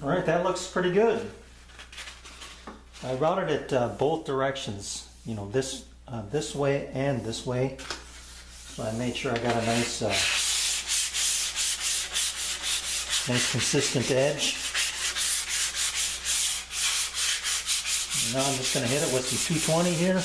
All right, that looks pretty good. I routed it both directions, you know, this way and this way. So I made sure I got a nice consistent edge. And now I'm just going to hit it with some 220 here.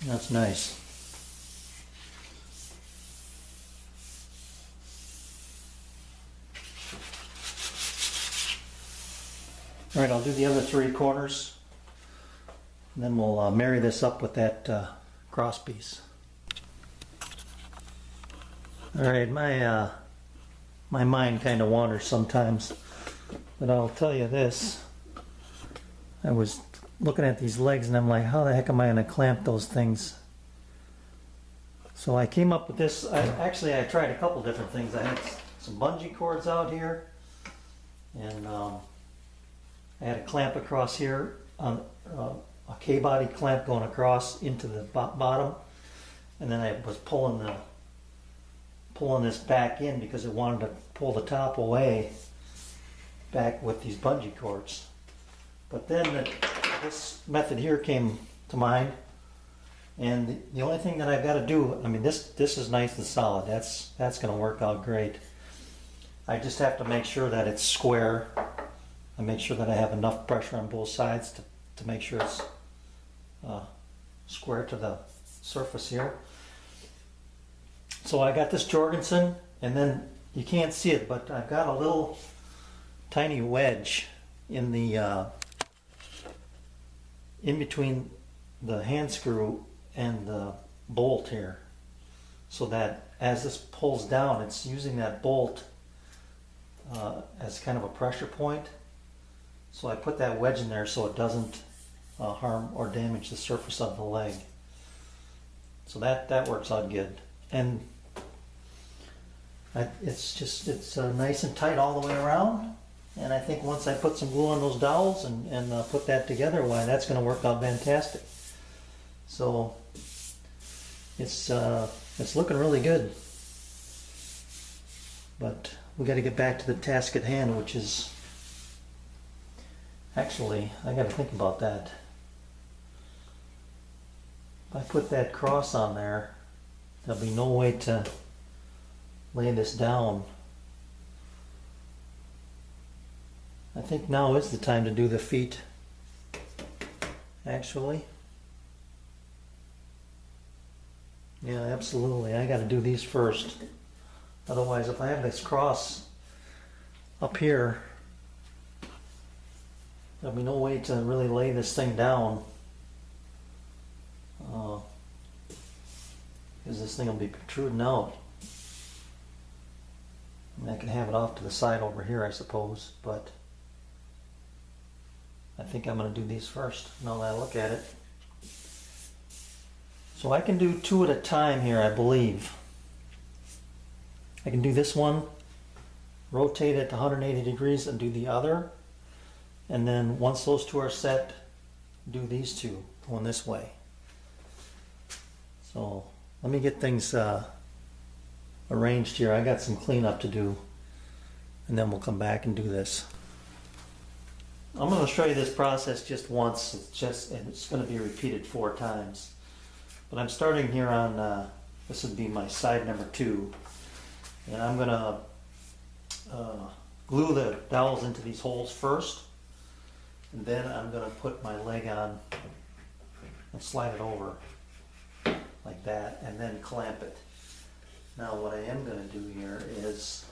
That's nice. All right, I'll do the other 3 corners, and then we'll marry this up with that cross piece. All right, my mind kind of wanders sometimes, but I'll tell you this. I was looking at these legs and I'm like, how the heck am I going to clamp those things? So I came up with this. I tried a couple different things. I had some bungee cords out here, and I had a clamp across here on a K-body clamp going across into the bottom, and then I was pulling this back in because I wanted to pull the top away back with these bungee cords. But then this method here came to mind, and the only thing that I've got to do, I mean, this is nice and solid. That's going to work out great. I just have to make sure that it's square. I make sure that I have enough pressure on both sides to make sure it's square to the surface here. So I got this Jorgensen, and then you can't see it, but I've got a little tiny wedge in the in between the hand screw and the bolt here, so that as this pulls down, it's using that bolt as kind of a pressure point. So I put that wedge in there so it doesn't harm or damage the surface of the leg. So that works out good, and it's nice and tight all the way around. And I think once I put some glue on those dowels and put that together, why, that's going to work out fantastic. So it's looking really good. But we got to get back to the task at hand, which is actually, I got to think about that. If I put that cross on there, there'll be no way to lay this down. I think now is the time to do the feet, actually. Yeah, absolutely. I got to do these first. Otherwise, if I have this cross up here, there'll be no way to really lay this thing down. Because this thing will be protruding out. I mean, I can have it off to the side over here, I suppose, but I think I'm going to do these first, now that I look at it. So I can do 2 at a time here, I believe. I can do this one, rotate it to 180 degrees and do the other. And then once those 2 are set, do these 2 going this way. So let me get things arranged here. I got some cleanup to do. and then we'll come back and do this. I'm going to show you this process just once. And it's going to be repeated 4 times. But I'm starting here on, this would be my side number 2. And I'm going to glue the dowels into these holes first. And then I'm going to put my leg on and slide it over like that, and then clamp it. Now what I am going to do here is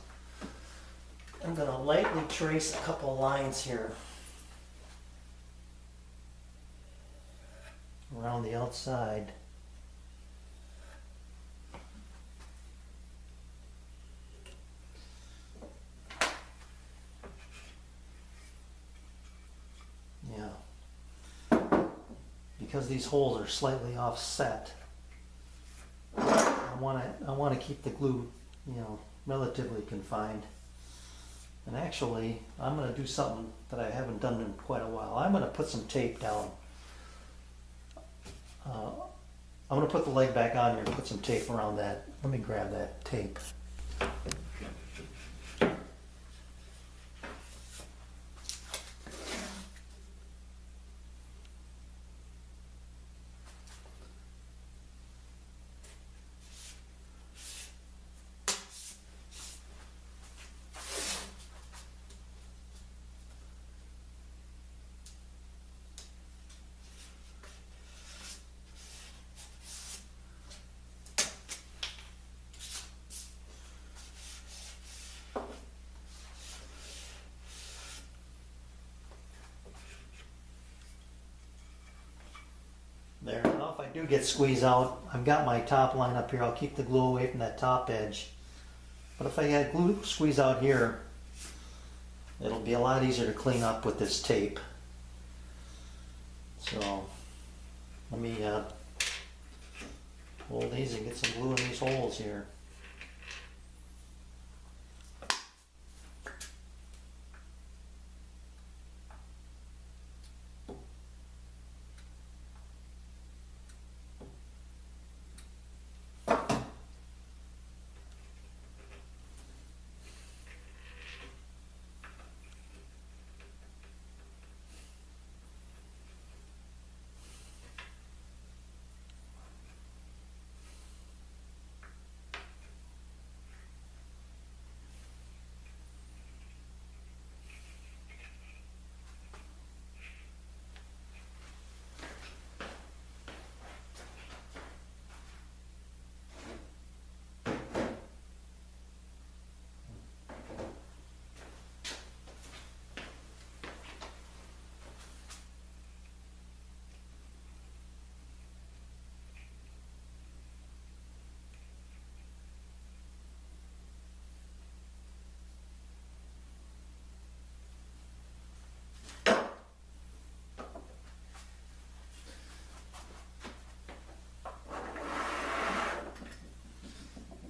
I'm going to lightly trace a couple lines here around the outside. Yeah. Because these holes are slightly offset, I want to keep the glue, relatively confined. And actually, I'm going to do something that I haven't done in quite a while. I'm going to put some tape down. I'm going to put the leg back on here and put some tape around that. Let me grab that tape. There, now if I do get squeeze out, I've got my top line up here. I'll keep the glue away from that top edge. But if I get glue squeeze out here, it'll be a lot easier to clean up with this tape. So let me hold these and get some glue in these holes here.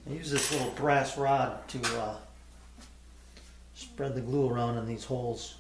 I use this little brass rod to spread the glue around in these holes.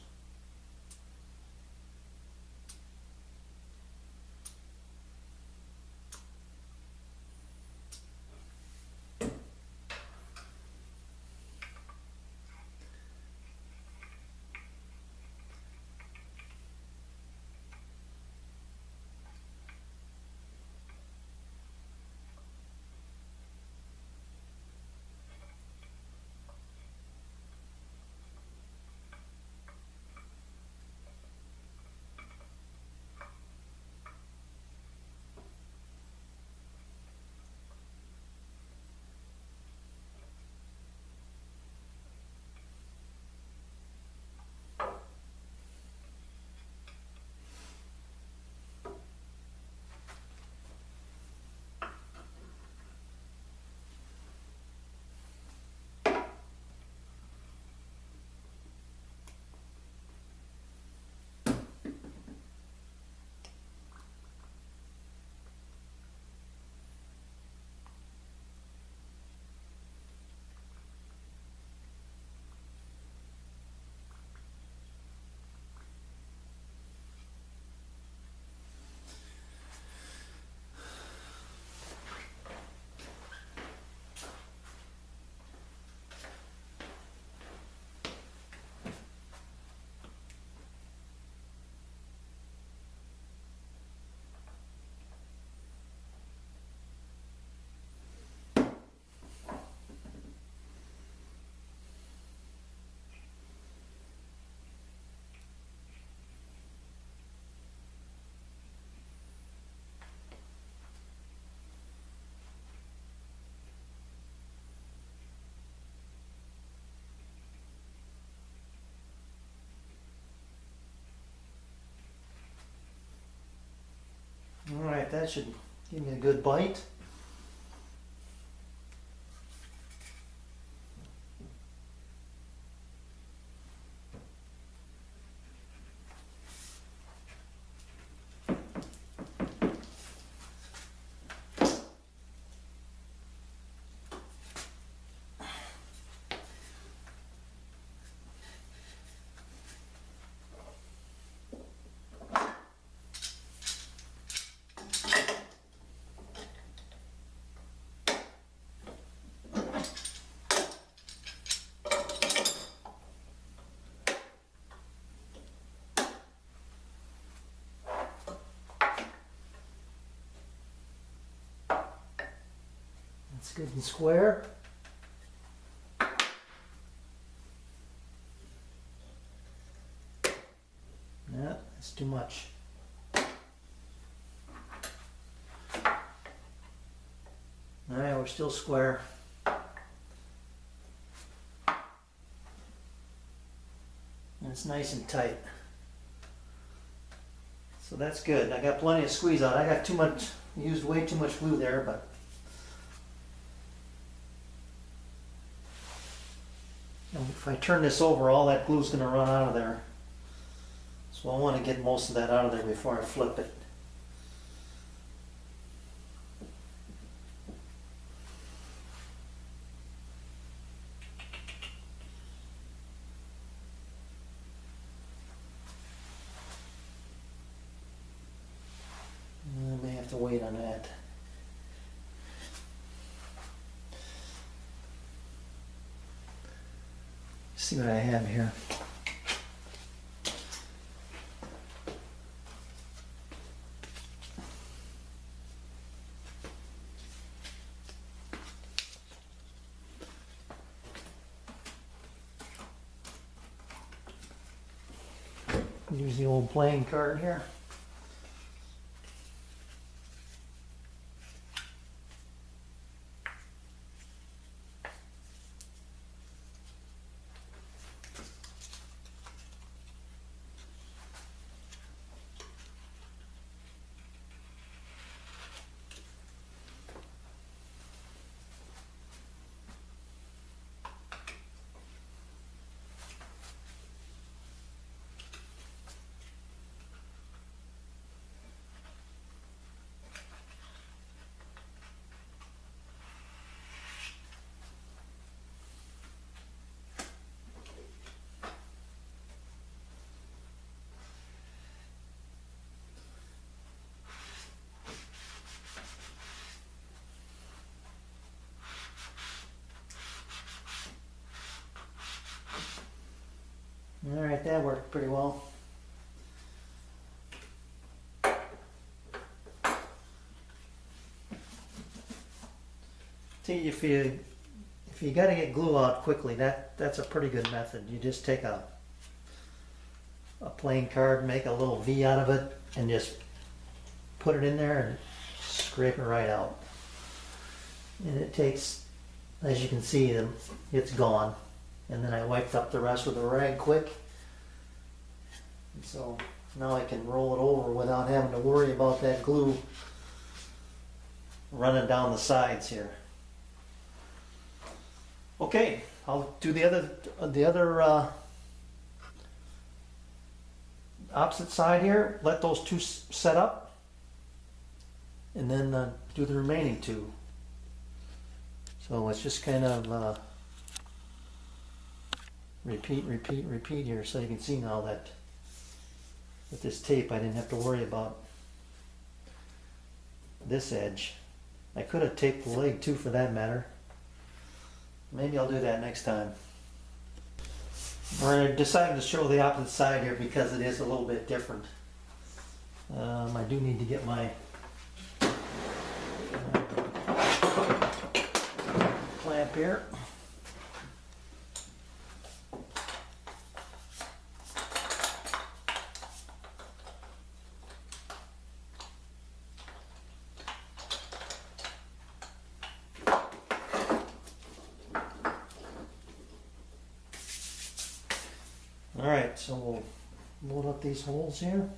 right, that should give me a good bite. It's good and square. Yeah, that's too much. Alright, we're still square. And it's nice and tight. So that's good. I got plenty of squeeze out. I got too much, used way too much glue there, but if I turn this over, all that glue's going to run out of there. So I want to get most of that out of there before I flip it. I may have to wait on that. See what I have here. Use the old playing card here. All right, that worked pretty well. See, if you got to get glue out quickly, that's a pretty good method. You just take a plain card, make a little V out of it, and just put it in there and scrape it right out. And it takes, as you can see, it's gone. And then I wiped up the rest with a rag quick. And so now I can roll it over without having to worry about that glue running down the sides here. Okay, I'll do the other opposite side here. Let those two set up, and then do the remaining two. So it's just kind of repeat here, so you can see now that with this tape I didn't have to worry about this edge. I could have taped the leg too, for that matter. Maybe I'll do that next time. I decided to show the opposite side here because it is a little bit different. I do need to get my clamp here. Alright, so we'll load up these holes here.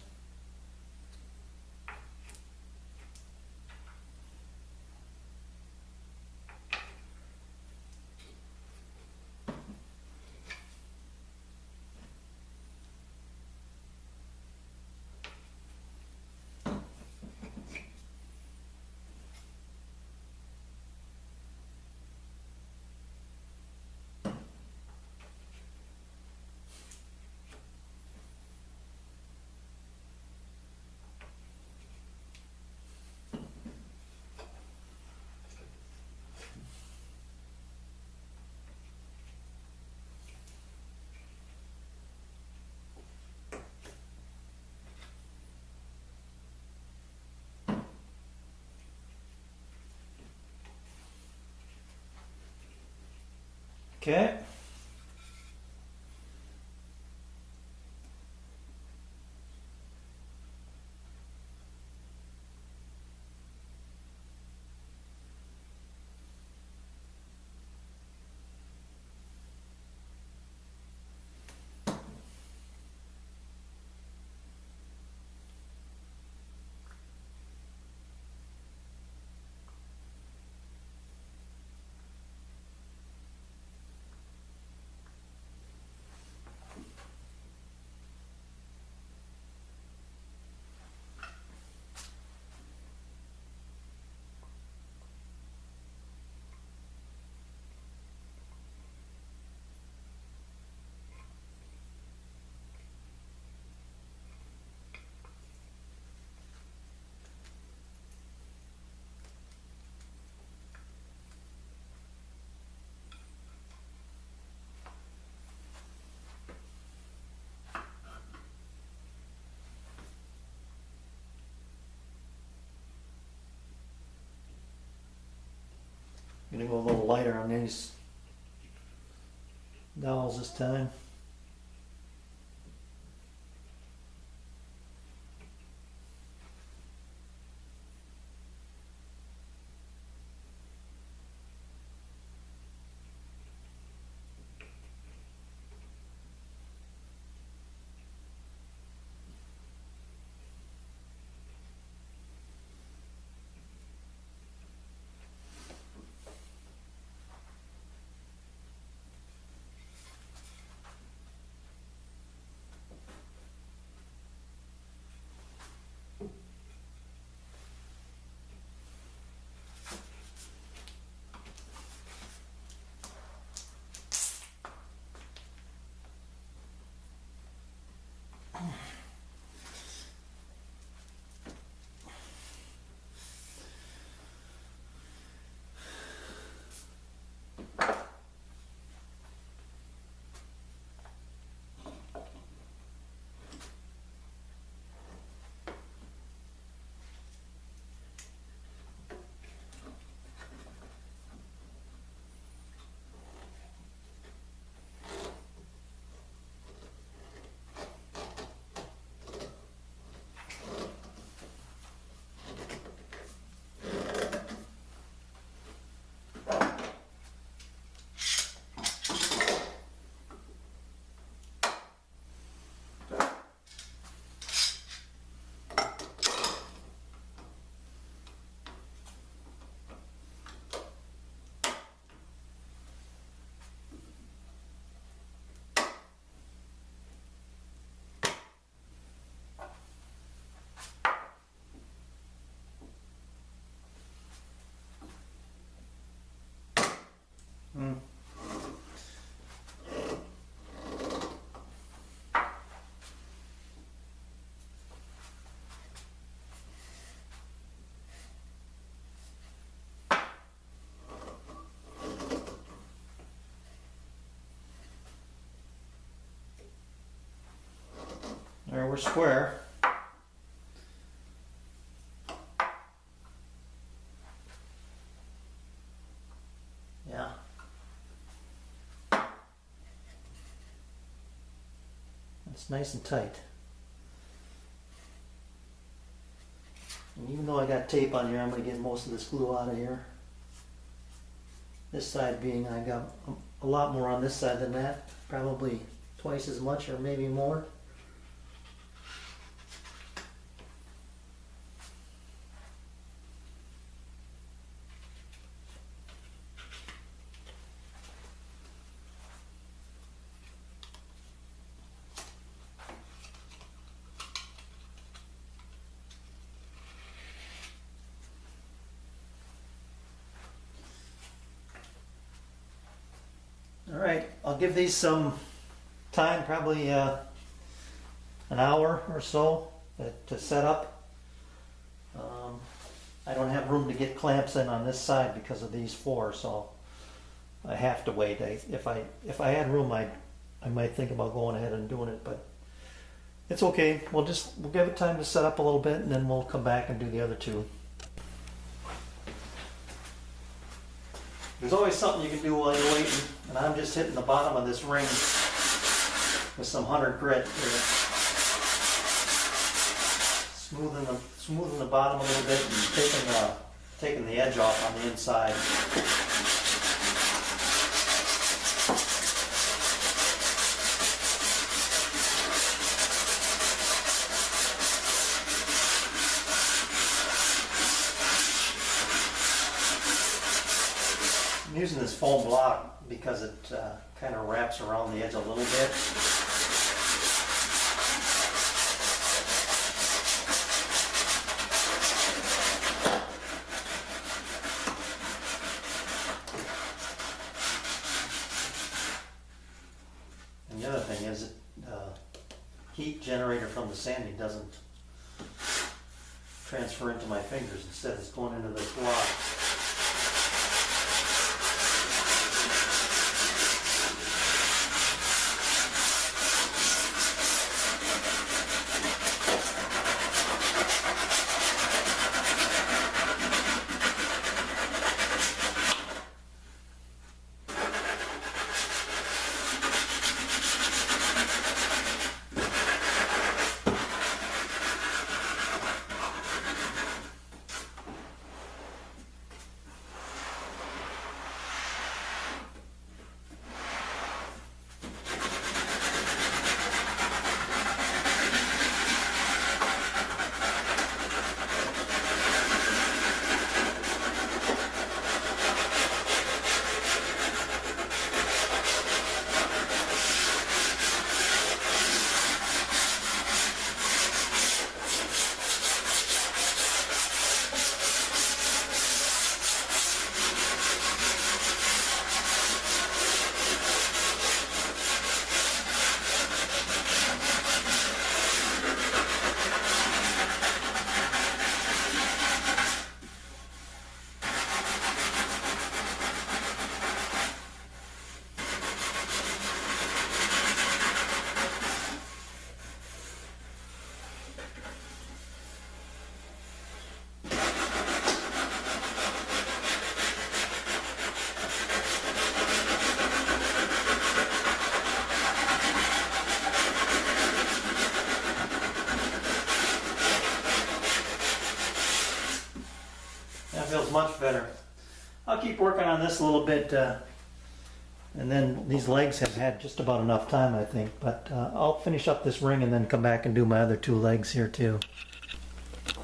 Okay. I'm gonna go a little lighter on these dowels this time. Mm. There, we're square. Yeah. It's nice and tight. And even though I got tape on here, I'm going to get most of this glue out of here. This side being, I got a lot more on this side than that. Probably twice as much or maybe more. All right, I'll give these some time, probably an hour or so to set up. I don't have room to get clamps in on this side because of these four, so I have to wait. If I had room, I might think about going ahead and doing it, but it's okay. We'll give it time to set up a little bit, and then we'll come back and do the other two. There's always something you can do while you're waiting, and I'm just hitting the bottom of this ring with some 100 grit here. Smoothing the bottom a little bit and taking the edge off on the inside. I'm using this foam block because it kind of wraps around the edge a little bit. And the other thing is the heat generator from the sanding doesn't transfer into my fingers. Instead it's going into this block. That feels much better. I'll keep working on this a little bit, and then these legs have had just about enough time, I think. But I'll finish up this ring and then come back and do my other two legs here too. All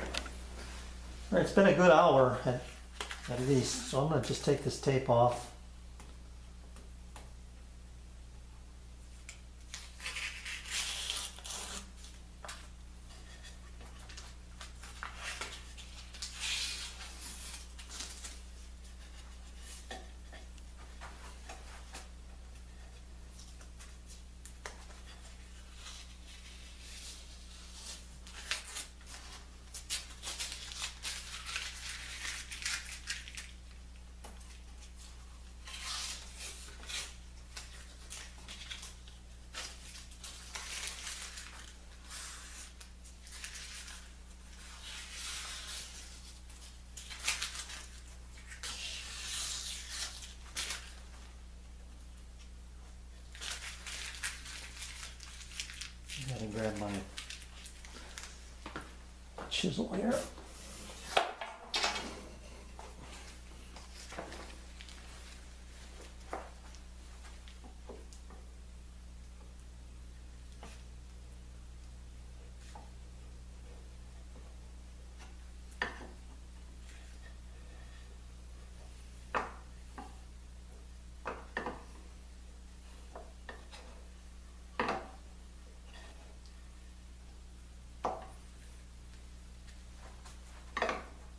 right, it's been a good hour at least, so I'm going to just take this tape off. Gotta grab my chisel here.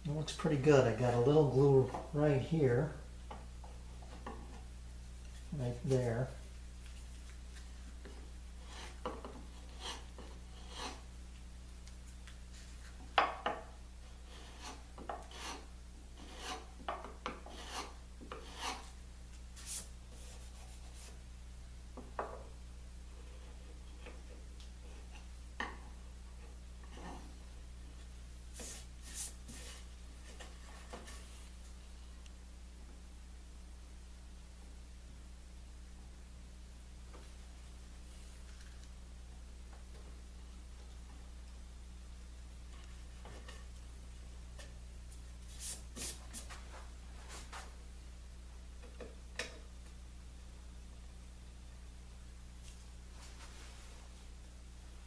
It looks pretty good. I got a little glue right here, right there.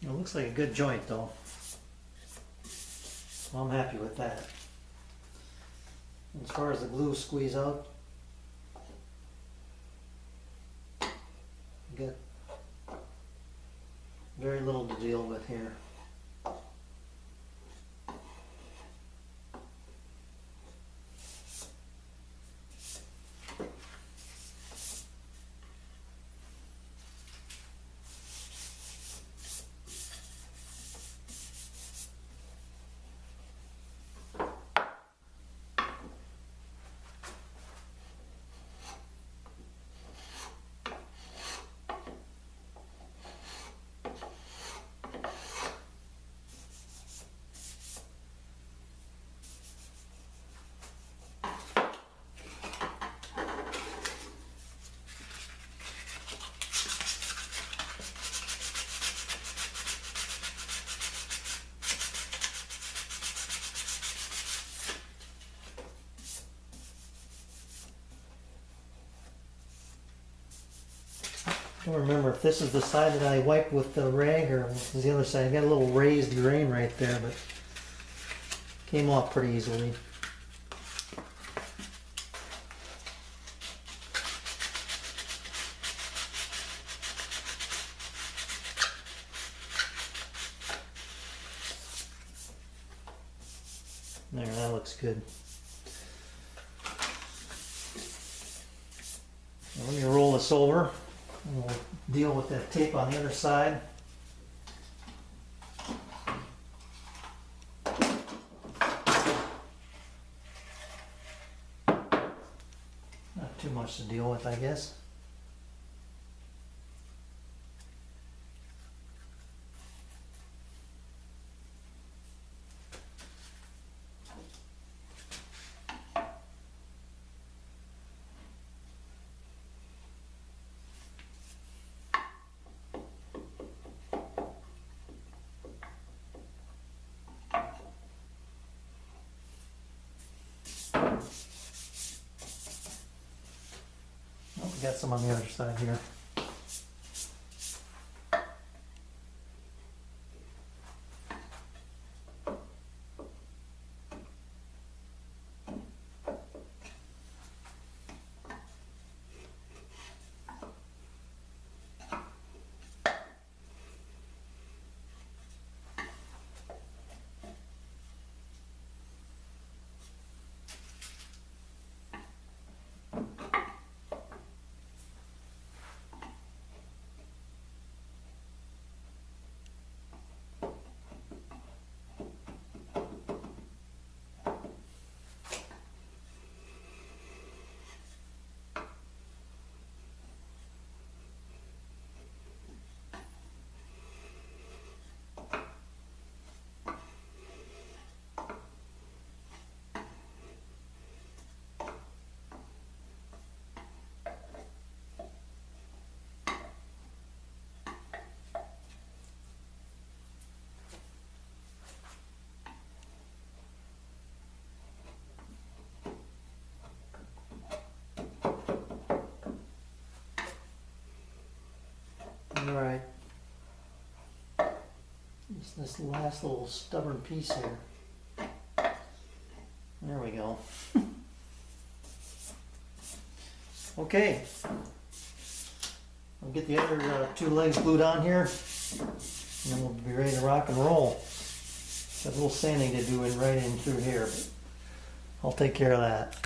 It looks like a good joint though. I'm happy with that. As far as the glue squeeze out, got very little to deal with here. I don't remember if this is the side that I wiped with the rag or if it's the other side. I got a little raised grain right there, but came off pretty easily. There, that looks good. Now let me roll this over. And we'll deal with that tape on the other side. Not too much to deal with, I guess. Oh, we got some on the other side here. Alright, this last little stubborn piece here. There we go. Okay, I'll get the other two legs glued on here, and then we'll be ready to rock and roll. Got a little sanding to do right in through here, but I'll take care of that.